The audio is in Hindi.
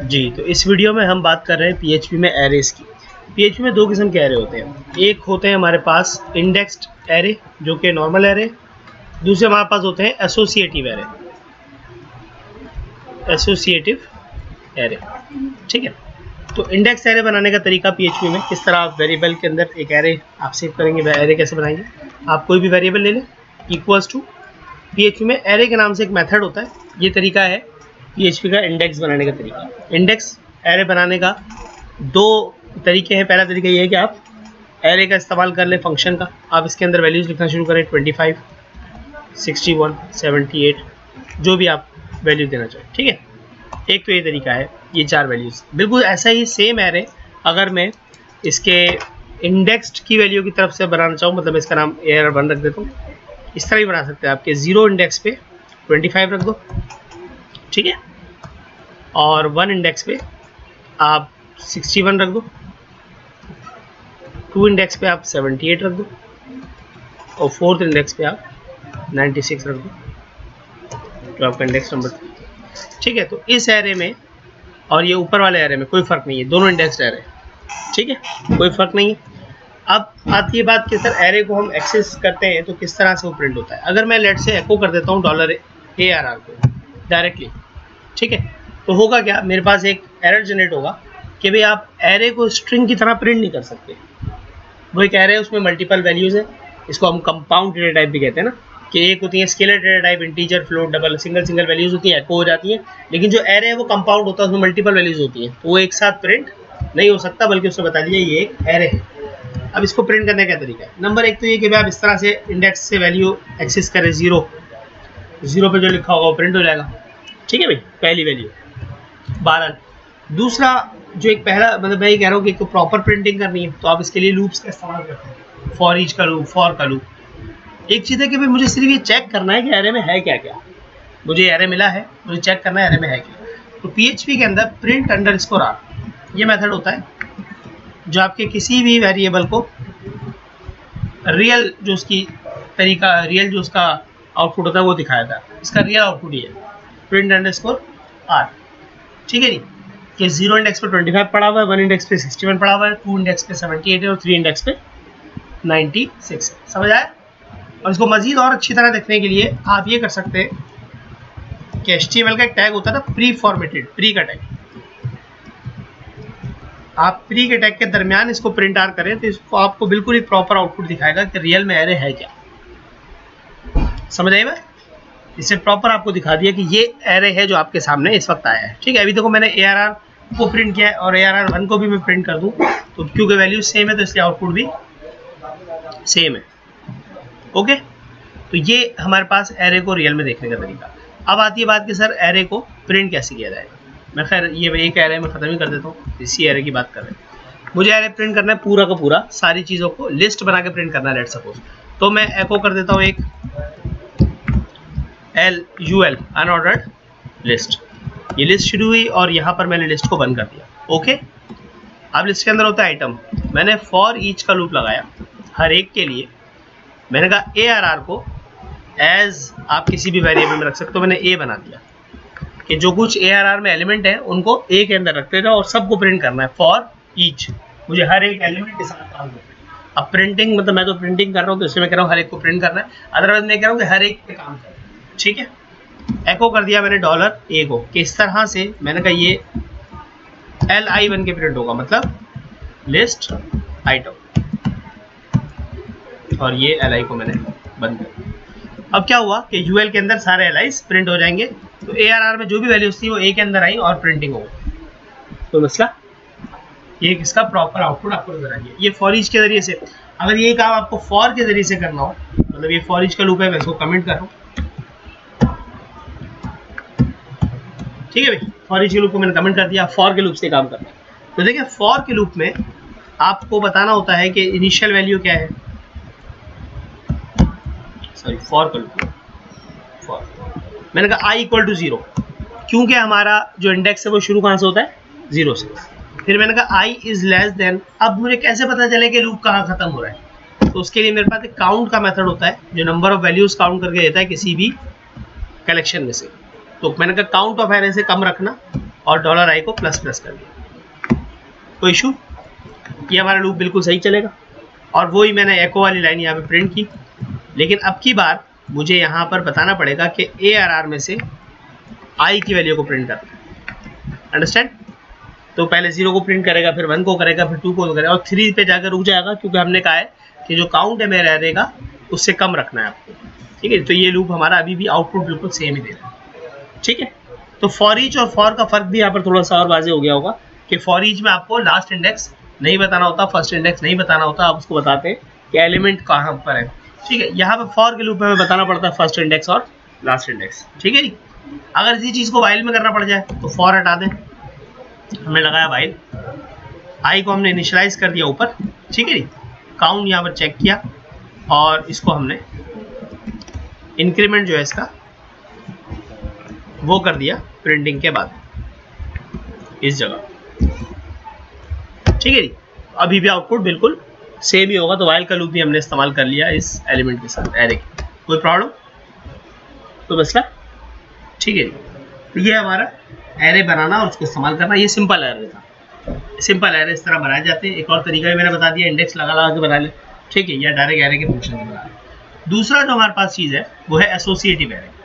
जी, तो इस वीडियो में हम बात कर रहे हैं पीएचपी में एरेज़ की। पीएचपी में दो किस्म के एरे होते हैं। एक होते हैं हमारे पास इंडेक्स्ड एरे जो कि नॉर्मल एरे, दूसरे हमारे पास होते हैं एसोसिएटिव एरे। एसोसिएटिव एरे, ठीक है। तो इंडेक्स एरे बनाने का तरीका पीएचपी में किस तरह आप वेरिएबल के अंदर एक एरे आप सेव करेंगे, वह एरे कैसे बनाएंगे। आप कोई भी वेरिएबल ले लें इक्वल्स टू, पीएचपी में एरे के नाम से एक मेथड होता है। ये तरीका है पीएचपी का इंडेक्स बनाने का तरीका। इंडेक्स एरे बनाने का दो तरीके हैं। पहला तरीका ये है कि आप एरे का इस्तेमाल कर लें फंक्शन का। आप इसके अंदर वैल्यूज़ लिखना शुरू करें 25, 61, 78, जो भी आप वैल्यू देना चाहें, ठीक है। एक तो ये तरीका है, ये 4 वैल्यूज़। बिल्कुल ऐसा ही सेम एरे अगर मैं इसके इंडेक्स्ड की वैल्यू की तरफ से बनाना चाहूँ, मतलब इसका नाम AR1 रख देता हूँ, इस तरह ही बना सकते हैं। आपके 0 इंडेक्स पे 25 रख दो, ठीक है, और 1 इंडेक्स पे आप 61 रख दो, 2 इंडेक्स पे आप 78 रख दो, और 4th इंडेक्स पे आप 96 रख दो, तो आपका इंडेक्स नंबर 3, ठीक है। तो इस एरे में और ये ऊपर वाले एरे में कोई फ़र्क नहीं है, दोनों इंडेक्स्ड एरे, ठीक है, कोई फ़र्क नहीं है। अब आती है बात कि सर एरे को हम एक्सेस करते हैं तो किस तरह से वो प्रिंट होता है। अगर मैं लेट से एको कर देता हूँ $ARR को डायरेक्टली, ठीक है, तो होगा क्या, मेरे पास एक एरर जनरेट होगा कि भाई आप एरे को स्ट्रिंग की तरह प्रिंट नहीं कर सकते। वो एक एरे है, उसमें मल्टीपल वैल्यूज़ है, इसको हम कंपाउंड डेटा टाइप भी कहते हैं ना, कि एक होती है scalar data type, integer, float, double, single values होती है, एको हो जाती है। लेकिन जो एरे है वो कंपाउंड होता है, उसमें मल्टीपल वैल्यूज़ होती हैं, तो वो एक साथ प्रिंट नहीं हो सकता, बल्कि उसने बता दिया ये एक एरे है। अब इसको प्रिंट करने का तरीका है, नंबर एक तो ये कि भाई आप इस तरह से इंडेक्स से वैल्यू एक्सेस करें, 0 पे जो लिखा होगा वो प्रिंट हो जाएगा, ठीक है भाई, पहली वैल्यू 12। दूसरा जो एक पहला, मतलब मैं ये कह रहा हूँ कि प्रॉपर प्रिंटिंग करनी है तो आप इसके लिए लूप्स का इस्तेमाल करते हैं, फॉर ईच का लूप, फॉर का लूप। एक चीज़ है कि भाई मुझे सिर्फ ये चेक करना है कि एरे में है क्या क्या, मुझे एरे मिला है, मुझे चेक करना है एरे में है क्या। तो पीएचपी के अंदर प्रिंट अंडरस्कोर आर ये मेथड होता है जो आपके किसी भी वेरिएबल को रियल जो उसकी तरीका, रियल जो उसका आउटपुट होता है वो दिखाया था। इसका रियल आउटपुट ये है, प्रिंट अंडरस्कोर आर, ठीक है जी, कि 0 इंडेक्स पे 25 पड़ा हुआ है, 1 इंडेक्स पे 61 पड़ा हुआ है, 2 इंडेक्स पे 78 है और 3 इंडेक्स पे 96 है। समझ आया। और इसको मजीद और अच्छी तरह देखने के लिए आप ये कर सकते हैं कि HTML का एक टैग होता है ना, प्री फॉर्मेटेड, प्री का टैग, आप प्री के टैग के दरमियान इसको प्रिंट आर करें तो इसको आपको बिल्कुल एक प्रॉपर आउटपुट दिखाएगा कि रियल में एरे है क्या। समझ आए भाई, इससे प्रॉपर आपको दिखा दिया कि ये एरे है जो आपके सामने इस वक्त आया है, ठीक है। अभी देखो मैंने ARR को प्रिंट किया है और ARR1 को भी मैं प्रिंट कर दूं तो क्योंकि वैल्यू सेम है तो इसलिए आउटपुट भी सेम है, ओके। तो ये हमारे पास एरे को रियल में देखने का तरीका। अब आती है बात कि सर एरे को प्रिंट कैसे किया जाएगा। मैं खैर ये एक एरे में ख़त्म ही कर देता हूँ, इसी एरे की बात कर रहे हैं। मुझे एरे प्रिंट करना है पूरा का पूरा, सारी चीज़ों को लिस्ट बना के प्रिंट करना है लेट सपोज। तो मैं एको कर देता हूँ एक LUL अनऑर्डर्ड लिस्ट, ये लिस्ट शुरू हुई और यहाँ पर मैंने लिस्ट को बंद कर दिया, ओके। अब लिस्ट के अंदर होता है आइटम, मैंने फॉर ईच का लूप लगाया हर एक के लिए। मैंने कहा ARR को एज आप किसी भी वेरिएबल में रख सकते हो, मैंने A बना दिया कि जो कुछ ARR में एलिमेंट है उनको A के अंदर रखते जाओ और सबको प्रिंट करना है फॉर ईच, मुझे हर एक एलिमेंट के साथ काम करना है। अब प्रिंटिंग मतलब मैं तो प्रिंटिंग कर रहा हूँ तो इसलिए मैं कह रहा हूँ हर एक को प्रिंट करना है, अदरवाइज मैं कह रहा हूँ कि हर एक पे काम करना है, ठीक है। एको कर दिया मैंने $A को कि इस तरह से, मैंने कहा ये LI बन के प्रिंट होगा, मतलब लिस्ट आइटम, और ये LI को मैंने बंद कर दिया। अब क्या हुआ कि UL के अंदर सारे LIs प्रिंट हो जाएंगे, तो ARR में जो भी वैल्यूज थी वो A के अंदर आई और प्रिंटिंग हो गई। तो मसला ये इसका प्रॉपर आउटपुट आपको नजर आएगा। ये फॉर ईच के जरिए से, अगर ये काम आपको फॉर के जरिए से करना हो, मतलब ये फॉर ईच का लूप है, मैं इसको कमेंट कर रहा हूँ, ठीक है भाई, फॉर ईच के लूप को मैंने कमेंट कर दिया, फॉर के लूप से काम करना है। तो देखिए फॉर के लूप में आपको बताना होता है कि इनिशियल वैल्यू क्या है, सॉरी फॉर का लूप, फॉर मैंने कहा I = 0, क्योंकि हमारा जो इंडेक्स है वो शुरू कहाँ से होता है, 0 से। फिर मैंने कहा I is less than, अब मुझे कैसे पता चले कि लूप कहाँ खत्म हो रहा है, तो उसके लिए मेरे पास एक काउंट का मेथड होता है जो नंबर ऑफ वैल्यूज काउंट करके देता है किसी भी कलेक्शन में से। तो मैंने कहा काउंट ऑफ एरे से कम रखना और $i को प्लस प्लस कर दिया, कोई इशू। ये हमारा लूप बिल्कुल सही चलेगा। और वही मैंने एको वाली लाइन यहाँ पे प्रिंट की, लेकिन अब की बार मुझे यहाँ पर बताना पड़ेगा कि ARR में से i की वैल्यू को प्रिंट करना है, अंडरस्टैंड। तो पहले 0 को प्रिंट करेगा, फिर 1 को करेगा, फिर 2 को करेगा और 3 पे जाकर रुक जाएगा, क्योंकि हमने कहा है कि जो काउंट है मेरा एरे का उससे कम रखना है आपको, ठीक है। तो ये लूप हमारा अभी भी आउटपुट बिल्कुल सेम ही दे रहा है, ठीक है। तो फॉर ईच और फॉर का फर्क भी यहाँ पर थोड़ा सा और वाज़ेह हो गया होगा कि फॉर ईच में आपको लास्ट इंडेक्स नहीं बताना होता, फर्स्ट इंडेक्स नहीं बताना होता, आप उसको बताते हैं कि एलिमेंट कहाँ पर है, ठीक है। यहाँ पे फॉर के लूप में हमें बताना पड़ता है फर्स्ट इंडेक्स और लास्ट इंडेक्स, ठीक है जी। अगर इसी चीज़ को वाइल में करना पड़ जाए तो फॉर हटा दें, हमने लगाया वाइल, आई को हमने इनिशियलाइज कर दिया ऊपर, ठीक है जी। काउंट यहाँ पर चेक किया और इसको हमने इंक्रीमेंट जो है इसका वो कर दिया प्रिंटिंग के बाद इस जगह, ठीक है जी। अभी भी आउटपुट बिल्कुल सेम ही होगा। तो वाइल का लूप भी हमने इस्तेमाल कर लिया इस एलिमेंट के साथ, एरे के। कोई प्रॉब्लम, कोई मसला, ठीक है जी। तो ये हमारा एरे बनाना और उसको इस्तेमाल करना, ये सिंपल एरे था। सिंपल एरे इस तरह बनाए जाते हैं। एक और तरीका भी मैंने बता दिया, इंडेक्स लगा के बना ले, ठीक है, या डायरेक्ट एरे के फंक्शन से बना ले। दूसरा जो हमारे पास चीज़ है वो है एसोसिएटिव एरे।